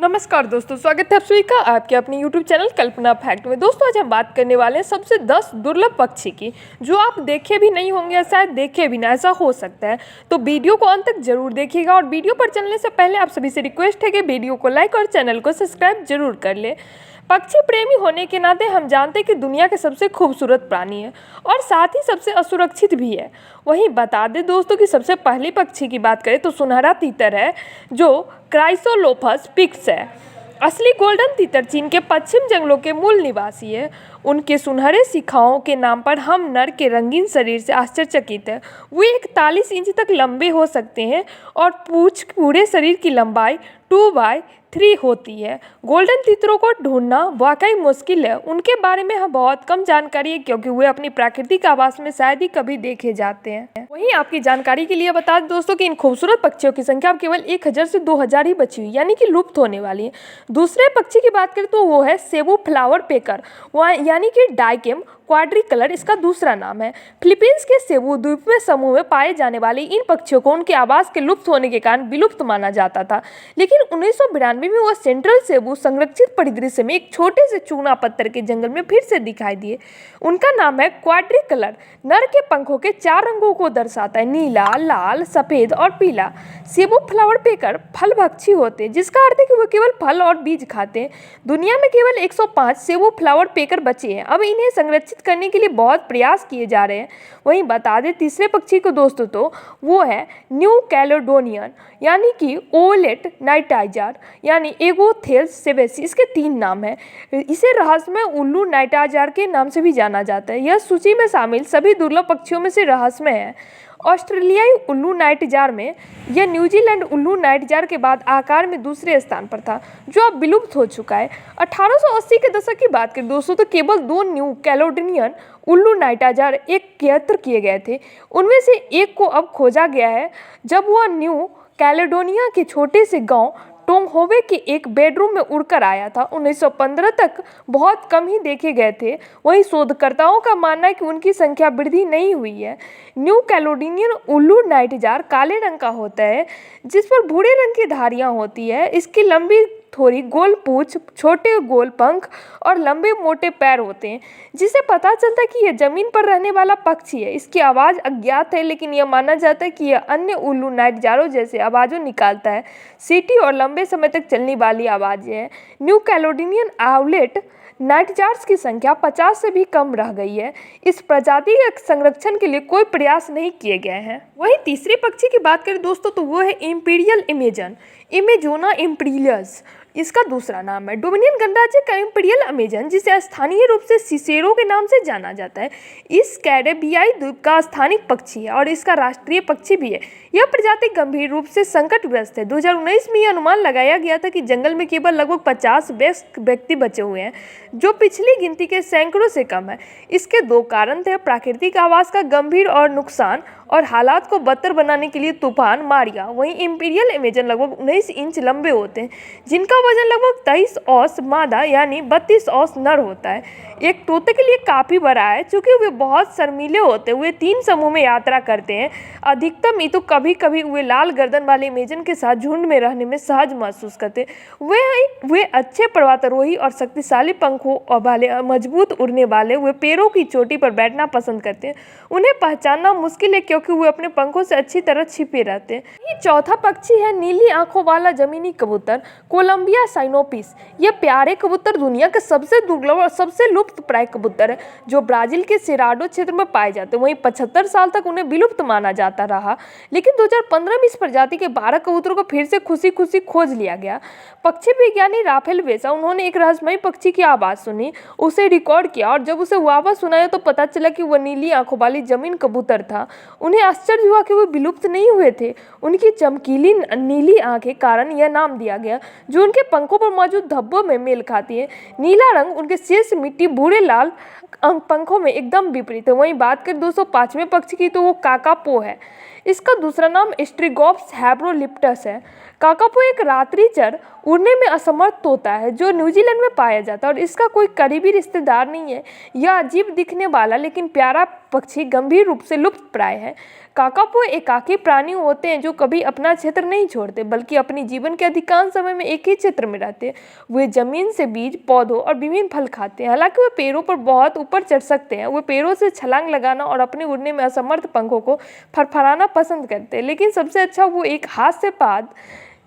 नमस्कार दोस्तों, स्वागत है आप सभी का आपके अपने YouTube चैनल कल्पना फैक्ट में। दोस्तों आज हम बात करने वाले हैं सबसे 10 दुर्लभ पक्षी की, जो आप देखे भी नहीं होंगे या शायद देखे भी ना, ऐसा हो सकता है। तो वीडियो को अंत तक जरूर देखिएगा और वीडियो पर चलने से पहले आप सभी से रिक्वेस्ट है कि वीडियो को लाइक और चैनल को सब्सक्राइब जरूर कर ले। पक्षी प्रेमी होने के नाते हम जानते हैं कि दुनिया के सबसे खूबसूरत प्राणी है और साथ ही सबसे असुरक्षित भी है। वहीं बता दें दोस्तों कि सबसे पहले पक्षी की बात करें तो सुनहरा तीतर है, जो क्राइसोलोफस पिक्स है। असली गोल्डन तीतर चीन के पश्चिम जंगलों के मूल निवासी है। उनके सुनहरे शिखाओं के नाम पर हम नर के रंगीन शरीर से आश्चर्यचकित है। वे 41 इंच तक लंबे हो सकते हैं और पूंछ पूरे शरीर की लंबाई 2/3 होती है। गोल्डन तीतरों को ढूंढना वाकई मुश्किल है। उनके बारे में हम बहुत कम जानकारी है, क्योंकि वे अपनी प्राकृतिक आवास में शायद ही कभी देखे जाते हैं। वहीं आपकी जानकारी के लिए बता दें दोस्तों कि इन खूबसूरत पक्षियों की संख्या अब केवल 1000 से 2000 ही बची हुई, यानी कि लुप्त होने वाली है। दूसरे पक्षी की बात करें तो वो है सेबू फ्लावर पेकर, यानी कि डाइकेम क्वाड्रिकलर इसका दूसरा नाम है। फिलीपींस के सेबू द्वीप में समूह में पाए जाने वाले इन पक्षियों को उनके आवास के लुप्त होने के कारण विलुप्त माना जाता था, लेकिन 1992 में वह सेंट्रल सेबू संरक्षित परिदृश्य में एक छोटे से चूना पत्थर के जंगल में फिर से दिखाई दिए। उनका नाम है क्वाड्रिकलर। नर के पंखों के 4 रंगों को दर्शाता है, नीला, लाल, सफेद और पीला। सेबू फ्लावर पेकर फल भक्षी होते हैं, जिसका अर्थ है कि वो केवल फल और बीज खाते हैं। दुनिया में केवल 105 सेबू फ्लावर पेकर बचे हैं। अब इन्हें संरक्षित करने के लिए बहुत प्रयास किए जा रहे हैं। वहीं बता दें तीसरे पक्षी को दोस्तों तो वो है न्यू कैलेडोनियन, यानी कि ओलेट नाइटाइजर, यानी एगोथेल्स सेवेसी। इसके 3 नाम हैं। इसे रहस्यमय उल्लू नाइटाइजर के नाम से भी जाना जाता है। यह सूची में शामिल सभी दुर्लभ पक्षियों में से रहस्यमय है। ऑस्ट्रेलियाई उल्लू नाइटजार में यह न्यूजीलैंड उल्लू नाइटजार के बाद आकार में दूसरे स्थान पर था, जो अब विलुप्त हो चुका है। 1880 के दशक की बात करें दोस्तों तो केवल 2 न्यू कैलेडोनियन उल्लू नाइटजार एकत्र किए गए थे। उनमें से एक को अब खोजा गया है, जब वह न्यू कैलेडोनिया के छोटे से गांव टोंगहोवे के एक बेडरूम में उड़कर आया था। 1915 तक बहुत कम ही देखे गए थे। वहीं शोधकर्ताओं का मानना है कि उनकी संख्या वृद्धि नहीं हुई है। न्यू कैलेडोनियन उल्लू नाइटजार काले रंग का होता है, जिस पर भूरे रंग की धारियां होती है। इसकी लंबी थोड़ी गोल पूंछ, छोटे गोल पंख और लंबे मोटे पैर होते हैं, जिससे पता चलता है कि यह जमीन पर रहने वाला पक्षी है। इसकी आवाज़ अज्ञात है, लेकिन यह माना जाता है कि यह अन्य उल्लू नाइटजारों जैसे आवाज़ों निकालता है। सीटी और लंबे समय तक चलने वाली आवाज़ें हैं। न्यू कैलेडोनियन आउलेट नाइटजार्स की संख्या 50 से भी कम रह गई है। इस प्रजाति के संरक्षण के लिए कोई प्रयास नहीं किए गए हैं। वहीं तीसरे पक्षी की बात करें दोस्तों तो वो है इम्पीरियल अमेजन, इमेजोना इम्पीरियस इसका दूसरा नाम है। डोमिनियन गणराज्य का इम्पीरियल अमेजन, जिसे स्थानीय रूप से सिसेरो के नाम से जाना जाता है, इस कैरेबियाई द्वीप का स्थानिक पक्षी है और इसका राष्ट्रीय पक्षी भी है। यह प्रजाति गंभीर रूप से संकटग्रस्त है। 2019 में यह अनुमान लगाया गया था कि जंगल में केवल लगभग 50 व्यक्ति बचे हुए हैं, जो पिछली गिनती के सैकड़ों से कम है। इसके 2 कारण थे, प्राकृतिक आवास का गंभीर और नुकसान और हालात को बदतर बनाने के लिए तूफान मारिया। वहीं इम्पीरियल अमेजन लगभग 19 इंच लंबे होते हैं, जिनका वजन लगभग 23 औंस मादा यानी 32 औंस नर होता है। एक तोते के लिए काफ़ी बड़ा है, चूँकि वे बहुत शर्मीले होते हुए 3 समूह में यात्रा करते हैं। अधिकतम ही तो कभी कभी वे लाल गर्दन वाले अमेजन के साथ झुंड में रहने में सहज महसूस करते। वे अच्छे पर्वतारोही और शक्तिशाली पंखों वाले, मजबूत उड़ने वाले, वे पेड़ों की चोटी पर बैठना पसंद करते हैं। उन्हें पहचानना मुश्किल है, क्योंकि वे अपने पंखों से अच्छी तरह छिपे रहते हैं। ये चौथा पक्षी है नीली आंखों वाला जमीनी कबूतर, कोलंबिया साइनोपिस। यह प्यारे कबूतर दुनिया के सबसे दुर्लभ और सबसे लुप्त प्राय कबूतर है, जो ब्राजील के सेराडो क्षेत्र में पाए जाते हैं। वहीं 75 साल तक उन्हें विलुप्त माना जाता रहा, लेकिन 2015 में इस प्रजाति के 12 कबूतरों को फिर से खुशी खुशी खोज लिया गया। पक्षी विज्ञानी राफेल वेसा, उन्होंने एक रहस्यमयी पक्षी की आवाज़ सुनी, उसे रिकॉर्ड किया और जब उसे वापस सुनाया तो पता चला कि वह नीली आंखों वाली जमीन कबूतर था। उन्हें आश्चर्य हुआ कि वे विलुप्त नहीं हुए थे। उनकी चमकीली नीली आंखें कारण यह नाम दिया गया, जो उनके पंखों पर मौजूद धब्बों में मेल खाती है। नीला रंग उनके शीर्ष मिट्टी भूरे लाल पंखों में एकदम विपरीत है। वहीं बात करें 205वें पक्षी की तो वो काकापो है। इसका दूसरा नाम स्ट्रिगोप्स हैब्रोलिप्टस है। काकापो एक रात्रिचर उड़ने में असमर्थ तोता है जो न्यूजीलैंड में पाया जाता है और इसका कोई करीबी रिश्तेदार नहीं है। यह अजीब दिखने वाला लेकिन प्यारा पक्षी गंभीर रूप से लुप्त प्राय है। काकापो एकाकी प्राणी होते हैं जो कभी अपना क्षेत्र नहीं छोड़ते बल्कि अपनी जीवन के अधिकांश समय में एक ही क्षेत्र में रहते हैं। वे जमीन से बीज, पौधों और विभिन्न फल खाते हैं। हालांकि वे पेड़ों पर बहुत ऊपर चढ़ सकते हैं, वे पेड़ों से छलांग लगाना और अपने उड़ने में असमर्थ पंखों को फड़फड़ाना पसंद करते हैं। लेकिन सबसे अच्छा वो एक हाथ से पाद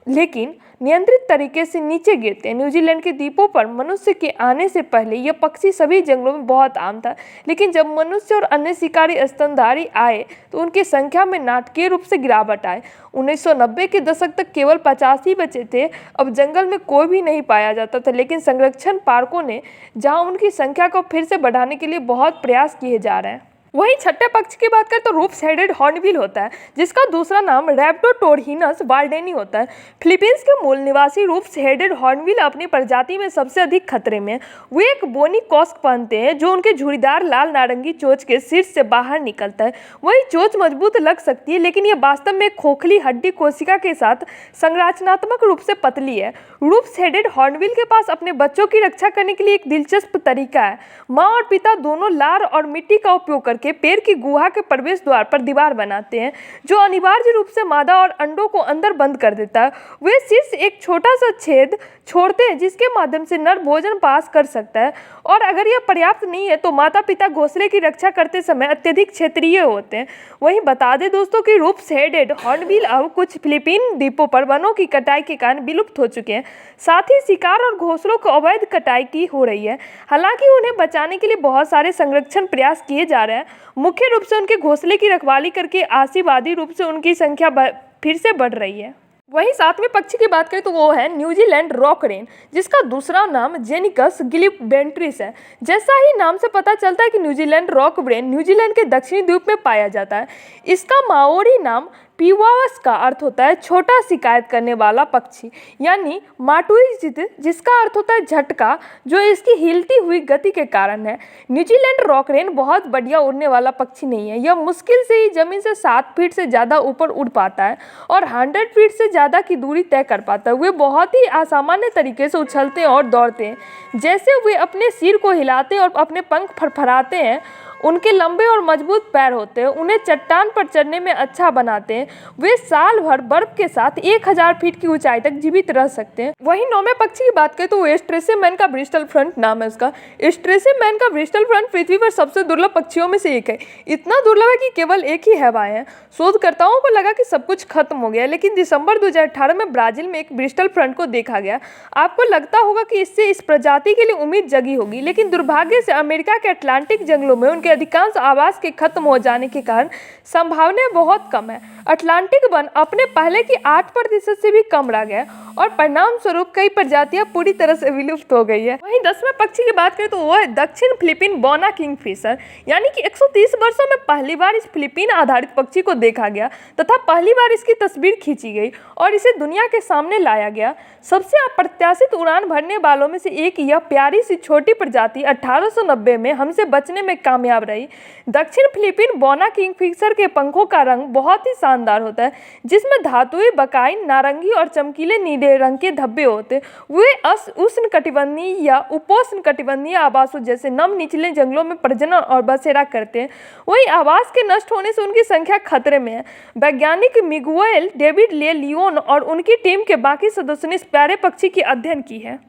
लेकिन नियंत्रित तरीके से नीचे गिरते हैं। न्यूजीलैंड के द्वीपों पर मनुष्य के आने से पहले यह पक्षी सभी जंगलों में बहुत आम था, लेकिन जब मनुष्य और अन्य शिकारी स्तनधारी आए तो उनकी संख्या में नाटकीय रूप से गिरावट आए। 1990 के दशक तक केवल 50 ही बचे थे। अब जंगल में कोई भी नहीं पाया जाता था, लेकिन संरक्षण पार्कों ने जहां उनकी संख्या को फिर से बढ़ाने के लिए बहुत प्रयास किए जा रहे हैं। वहीं छठे पक्ष की बात करें तो रूप्स हेडेड हॉर्नबिल होता है, जिसका दूसरा नाम रैप्टोटोरहिनस वाल्डेनी होता है। फिलीपींस के मूल निवासी रूप्स हेडेड हॉर्नबिल अपनी प्रजाति में सबसे अधिक खतरे में। वे एक बोनी कॉस्क पहनते हैं जो उनके झुर्रीदार लाल नारंगी चोंच के शीर्ष से बाहर निकलता है। वही चोंच मजबूत लग सकती है, लेकिन यह वास्तव में एक खोखली हड्डी कोशिका के साथ संरचनात्मक रूप से पतली है। रूप्स हेडेड हॉर्नबिल के पास अपने बच्चों की रक्षा करने के लिए एक दिलचस्प तरीका है। माँ और पिता दोनों लार और मिट्टी का उपयोग के पेड़ की गुहा के प्रवेश द्वार पर दीवार बनाते हैं जो अनिवार्य रूप से मादा और अंडों को अंदर बंद कर देता है। वे शीर्ष एक छोटा सा छेद छोड़ते हैं जिसके माध्यम से नर भोजन पास कर सकता है, और अगर यह पर्याप्त नहीं है तो माता पिता घोंसले की रक्षा करते समय अत्यधिक क्षेत्रीय होते हैं। वहीं बता दें दोस्तों कि रूप्स हेडेड हॉर्नबिल अब कुछ फिलीपीन द्वीपों पर वनों की कटाई के कारण विलुप्त हो चुके हैं। साथ ही शिकार और घोंसलों को अवैध कटाई की हो रही है। हालांकि उन्हें बचाने के लिए बहुत सारे संरक्षण प्रयास किए जा रहे हैं। मुख्य रूप से उनके घोंसले की रखवाली करके आशावादी रूप से उनकी संख्या फिर से बढ़ रही है। वहीं सातवें पक्षी की बात करें तो वो है न्यूजीलैंड रॉक रेन, जिसका दूसरा नाम जेनिकस गिलिबेंट्रिस है। जैसा ही नाम से पता चलता है कि न्यूजीलैंड रॉक रेन न्यूजीलैंड के दक्षिणी द्वीप में पाया जाता है। इसका माओरी नाम पीवावस का अर्थ होता है छोटा शिकायत करने वाला पक्षी, यानी माटुइजित, जिसका अर्थ होता है झटका, जो इसकी हिलती हुई गति के कारण है। न्यूजीलैंड रॉक रेन बहुत बढ़िया उड़ने वाला पक्षी नहीं है। यह मुश्किल से ही जमीन से 7 फीट से ज़्यादा ऊपर उड़ पाता है और 100 फीट से ज़्यादा की दूरी तय कर पाता है। वे बहुत ही असामान्य तरीके से उछलते हैं और दौड़ते हैं। जैसे वे अपने सिर को हिलाते हैं और अपने पंख फड़फड़ाते हैं। उनके लंबे और मजबूत पैर होते हैं, उन्हें चट्टान पर चढ़ने में अच्छा बनाते हैं। वे साल भर बर्फ के साथ 1000 फीट की ऊंचाई तक जीवित रह सकते हैं। वहीं 9वें पक्षी की बात करें तो वो स्ट्रेसेमैन का ब्रिस्टल फ्रंट नाम है उसका। स्ट्रेसेमैन का ब्रिस्टल फ्रंट पृथ्वी पर सबसे दुर्लभ पक्षियों में से एक है। इतना दुर्लभ है कि केवल एक ही हैवाएं हैं। शोधकर्ताओं को लगा कि सब कुछ खत्म हो गया, लेकिन दिसंबर 2018 में ब्राजील में एक ब्रिस्टल फ्रंट को देखा गया। आपको लगता होगा कि इससे इस प्रजाति के लिए उम्मीद जगी होगी, लेकिन दुर्भाग्य से अमेरिका के अटलांटिक जंगलों में उनके अधिकांश आवास के खत्म हो जाने के कारण संभावना बहुत कम है। अटलांटिक वन अपने पहले की 8% से भी कम रह गया और परिणाम स्वरूप कई प्रजातियां पूरी तरह से विलुप्त हो गई है। वहीं 10वें पक्षी की बात करें तो वो है दक्षिण फिलीपीन बौना किंगफिशर, यानी कि 130 वर्षों में पहली बार इस फिलीपीन आधारित पक्षी को देखा गया तथा पहली बार इसकी तस्वीर खींची गई और इसे दुनिया के सामने लाया गया। सबसे अप्रत्याशित उड़ान भरने वालों में से एक यह प्यारी सी छोटी प्रजाति 1890 में हमसे बचने में कामयाब रही। दक्षिण फिलीपीन बौना किंगफिशर के पंखों का रंग बहुत ही शानदार होता है, जिसमें धातुई बकाई नारंगी और चमकीले नीले रंग के धब्बे होते हैं। वे उष्णकटिबंधीय या उपोष्णकटिबंधीय आवासों जैसे नम निचले जंगलों में प्रजनन और बसेरा करते हैं। वहीं आवास के नष्ट होने से उनकी संख्या खतरे में है। वैज्ञानिक मिगुएल डेविड ले लियोन और उनकी टीम के बाकी सदस्यों ने इस प्यारे पक्षी की अध्ययन की है।